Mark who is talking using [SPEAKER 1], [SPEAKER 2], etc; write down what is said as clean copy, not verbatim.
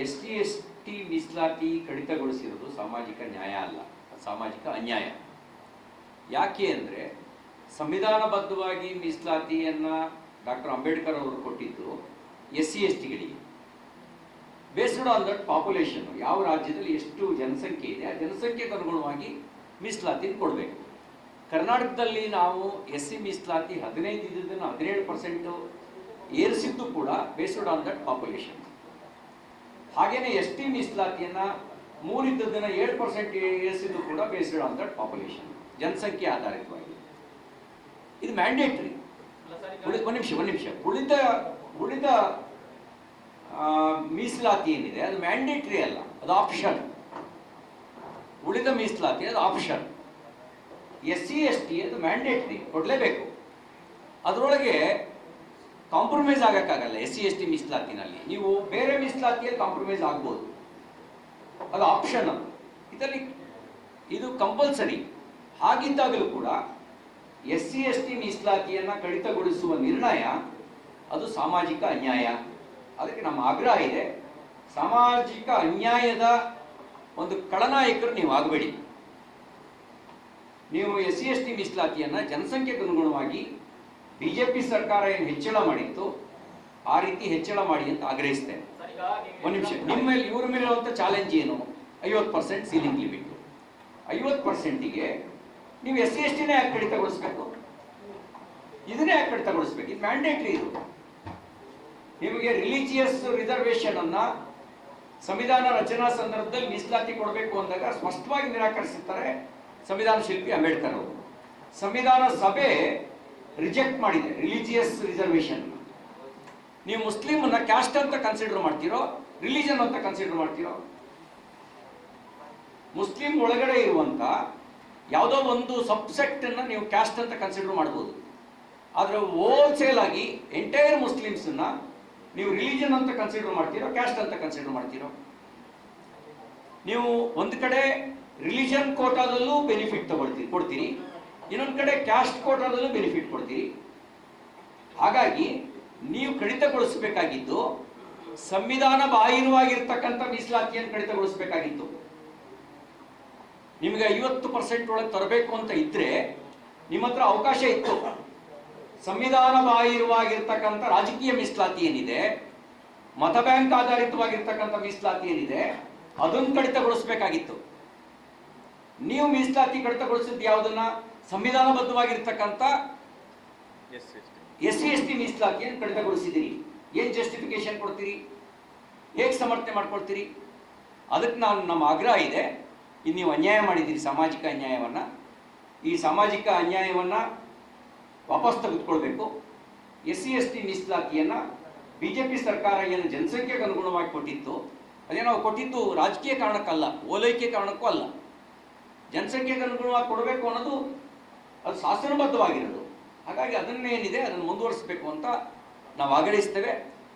[SPEAKER 1] S T S T ಮೀಸಲಾತಿ ಕಡಿತಗೊಳಿಸಿರೋದು ಸಾಮಾಜಿಕ ನ್ಯಾಯ ಅಲ್ಲ, ಸಾಮಾಜಿಕ ಅನ್ಯಾಯ. ಯಾಕೆ ಅಂದರೆ ಸಂವಿಧಾನಬದ್ಧವಾಗಿ ಮೀಸಲಾತಿಯನ್ನು ಡಾಕ್ಟರ್ ಅಂಬೇಡ್ಕರ್ ಅವರು ಕೊಟ್ಟಿದ್ದು SC STಗಳಿಗೆ ಬೇಸ್ಡ್ ಆನ್ ದಟ್ ಪಾಪ್ಯುಲೇಷನ್. ಯಾವ ರಾಜ್ಯದಲ್ಲಿ ಎಷ್ಟು ಜನಸಂಖ್ಯೆ ಇದೆ ಆ ಜನಸಂಖ್ಯೆಗೆ ಅನುಗುಣವಾಗಿ ಮೀಸಲಾತಿ ಕೊಡಬೇಕು. ಕರ್ನಾಟಕದಲ್ಲಿ ನಾವು SC ಮೀಸಲಾತಿ 15 ಇದ್ದದನ್ನು 17% ಏರಿಸಿದ್ದು ಕೂಡ ಬೇಸ್ಡ್ ಆನ್ ದಟ್ ಪಾಪ್ಯುಲೇಷನ್. ಹಾಗೇನೆ ST ಮೀಸಲಾತಿಯನ್ನು 3 ಇದ್ದದನ್ನು 7% ಏರಿಸಿದ್ದು ಕೂಡ ಬೇಸ್ಡ್ ಆನ್ ದಟ್ ಪಾಪ್ಯುಲೇಷನ್, ಜನಸಂಖ್ಯೆ ಆಧಾರಿತವಾಗಿ. ಇದು ಮ್ಯಾಂಡೇಟ್ರಿ. ಒಂದು ನಿಮಿಷ ಉಳಿದ ಮೀಸಲಾತಿ ಏನಿದೆ ಅದು ಮ್ಯಾಂಡೇಟ್ರಿ ಅಲ್ಲ, ಅದು ಆಪ್ಷನ್. ಉಳಿದ ಮೀಸಲಾತಿ ಅದು ಆಪ್ಷನ್. SC ST ಅದು ಮ್ಯಾಂಡೇಟ್ರಿ, ಕೊಡಲೇಬೇಕು. ಅದರೊಳಗೆ ಕಾಂಪ್ರಮೈಸ್ ಆಗೋಕ್ಕಾಗಲ್ಲ. SC ST ಮೀಸಲಾತಿನಲ್ಲಿ ನೀವು ಬೇರೆ ಮೀಸಲಾತಿಯಲ್ಲಿ ಕಾಂಪ್ರಮೈಸ್ ಆಗ್ಬೋದು, ಅದು ಆಪ್ಷನ್. ಇದರಲ್ಲಿ ಇದು ಕಂಪಲ್ಸರಿ. ಹಾಗಿದ್ದಾಗಲೂ ಕೂಡ SC ST ಮೀಸಲಾತಿಯನ್ನು ಕಡಿತಗೊಳಿಸುವ ನಿರ್ಣಯ ಅದು ಸಾಮಾಜಿಕ ಅನ್ಯಾಯ. ಅದಕ್ಕೆ ನಮ್ಮ ಆಗ್ರಹ ಇದೆ, ಸಾಮಾಜಿಕ ಅನ್ಯಾಯದ ಒಂದು ಖಳನಾಯಕರು ನೀವು ಆಗಬೇಡಿ. ನೀವು SC ST ಮೀಸಲಾತಿಯನ್ನು ಜನಸಂಖ್ಯೆಗೆ ಅನುಗುಣವಾಗಿ BJP ಸರ್ಕಾರ ಏನು ಹೆಚ್ಚಳ ಮಾಡಿತ್ತು ಆ ರೀತಿ ಹೆಚ್ಚಳ ಮಾಡಿ ಅಂತ ಆಗ್ರಹಿಸ್ತೇನೆ. ಒಂದು ನಿಮಿಷ, ನಿಮ್ಮಲ್ಲಿ ಇವ್ರ ಮೇಲೆ ಇರುವಂಥ ಚಾಲೆಂಜ್ ಏನು? 50% ಸೀಲಿಂಗ್ ಲಿಮಿಟ್. 50%ಗೆ ನೀವು SC STನೇ ಯಾಕೆ ಕಡಿತಗೊಳಿಸ್ಬೇಕು? ಇದನ್ನೇ ಯಾಕೆ ಕಡಿತಗೊಳಿಸ್ಬೇಕು? ಇದು ಮ್ಯಾಂಡೇಟ್ರಿ. ಇದು ನಿಮಗೆ ರಿಲಿಜಿಯಸ್ ರಿಸರ್ವೇಷನ್ ಅನ್ನ ಸಂವಿಧಾನ ರಚನಾ ಸಂದರ್ಭದಲ್ಲಿ ಮೀಸಲಾತಿ ಕೊಡಬೇಕು ಅಂದಾಗ ಸ್ಪಷ್ಟವಾಗಿ ನಿರಾಕರಿಸುತ್ತಾರೆ ಸಂವಿಧಾನ ಶಿಲ್ಪಿ ಅಂಬೇಡ್ಕರ್ ಅವರು. ಸಂವಿಧಾನ ಸಭೆ ರಿಜೆಕ್ಟ್ ಮಾಡಿದೆ ರಿಲಿಜಿಯಸ್ ರಿಸರ್ವೇಷನ್. ನೀವು ಮುಸ್ಲಿಮನ್ನ ಕ್ಯಾಸ್ಟ್ ಅಂತ ಕನ್ಸಿಡರ್ ಮಾಡ್ತೀರೋ, ರಿಲಿಜನ್ ಅಂತ ಕನ್ಸಿಡರ್ ಮಾಡ್ತೀರೋ? ಮುಸ್ಲಿಂ ಒಳಗಡೆ ಇರುವಂತ ಯಾವುದೋ ಒಂದು ಸಬ್ಸೆಕ್ಟ್ ಅನ್ನ ನೀವು ಕ್ಯಾಸ್ಟ್ ಅಂತ ಕನ್ಸಿಡರ್ ಮಾಡ್ಬೋದು, ಆದ್ರೆ ಹೋಲ್ಸೇಲ್ ಆಗಿ ಎಂಟೈರ್ ಮುಸ್ಲಿಮ್ಸ್ ನೀವು ರಿಲಿಜನ್ ಅಂತ ಕನ್ಸಿಡರ್ ಮಾಡ್ತೀರೋ, ಕ್ಯಾಸ್ಟ್ ಅಂತ ಕನ್ಸಿಡರ್ ಮಾಡ್ತೀರೋ? ನೀವು ಒಂದು ಕಡೆ ರಿಲಿಜನ್ ಕೋಟಾದಲ್ಲೂ ಬೆನಿಫಿಟ್ ಕೊಡ್ತೀರಿ, ಇನ್ನೊಂದು ಕಡೆ ಕ್ಯಾಸ್ಟ್ ಕೋಟಾದಲ್ಲೂ ಬೆನಿಫಿಟ್ ಕೊಡ್ತೀರಿ. ಹಾಗಾಗಿ ನೀವು ಕಡಿತಗೊಳಿಸಬೇಕಾಗಿದ್ದು ಸಂವಿಧಾನ ಬಾಹಿರವಾಗಿರ್ತಕ್ಕಂಥ ಮೀಸಲಾತಿಯನ್ನು ಕಡಿತಗೊಳಿಸಬೇಕಾಗಿತ್ತು. ನಿಮಗೆ 50% ಒಳಗೆ ತರಬೇಕು ಅಂತ ಇದ್ರೆ ನಿಮ್ಮ ಹತ್ರ ಅವಕಾಶ ಇತ್ತು. ಸಂವಿಧಾನ ಬಾಹಿರವಾಗಿರ್ತಕ್ಕಂಥ ರಾಜಕೀಯ ಮೀಸಲಾತಿ ಏನಿದೆ, ಮತ ಬ್ಯಾಂಕ್ ಆಧಾರಿತವಾಗಿರ್ತಕ್ಕಂಥ ಮೀಸಲಾತಿ ಏನಿದೆ, ಅದನ್ನು ಕಡಿತಗೊಳಿಸಬೇಕಾಗಿತ್ತು. ನೀವು ಮೀಸಲಾತಿ ಕಡಿತಗೊಳಿಸಿದ್ದು ಯಾವುದನ್ನ? ಸಂವಿಧಾನಬದ್ಧವಾಗಿರ್ತಕ್ಕಂಥ SC ST ಮೀಸಲಾತಿಯನ್ನು ಕಡಿತಗೊಳಿಸಿದಿರಿ. ಏನ್ ಜಸ್ಟಿಫಿಕೇಶನ್ ಕೊಡ್ತೀರಿ? ಹೇಗೆ ಸಮರ್ಥನೆ ಮಾಡ್ಕೊಳ್ತೀರಿ? ಅದಕ್ಕೆ ನಮ್ಮ ಆಗ್ರಹ ಇದೆ, ಇದು ನೀವು ಅನ್ಯಾಯ ಮಾಡಿದ್ದೀರಿ, ಸಾಮಾಜಿಕ ಅನ್ಯಾಯವನ್ನ. ಈ ಸಾಮಾಜಿಕ ಅನ್ಯಾಯವನ್ನ ವಾಪಸ್ ತೆಗೆದುಕೊಳ್ಬೇಕು. SC ST ಮೀಸಲಾತಿಯನ್ನ BJP ಸರ್ಕಾರ ಏನು ಜನಸಂಖ್ಯೆಗೆ ಅನುಗುಣವಾಗಿ ಕೊಟ್ಟಿತ್ತು, ಅದೇ ನಾವು ಕೊಟ್ಟಿದ್ದು ರಾಜಕೀಯ ಕಾರಣಕ್ಕಲ್ಲ, ಓಲೈಕೆ ಕಾರಣಕ್ಕೂ ಅಲ್ಲ. ಜನಸಂಖ್ಯೆಗೆ ಅನುಗುಣವಾಗಿ ಕೊಡಬೇಕು ಅನ್ನೋದು ಅದು ಶಾಸನಬದ್ಧವಾಗಿರೋದು. ಹಾಗಾಗಿ ಅದನ್ನೇನಿದೆ ಅದನ್ನು ಮುಂದುವರಿಸಬೇಕು ಅಂತ ನಾವು ಆಗ್ರಹಿಸ್ತೇವೆ.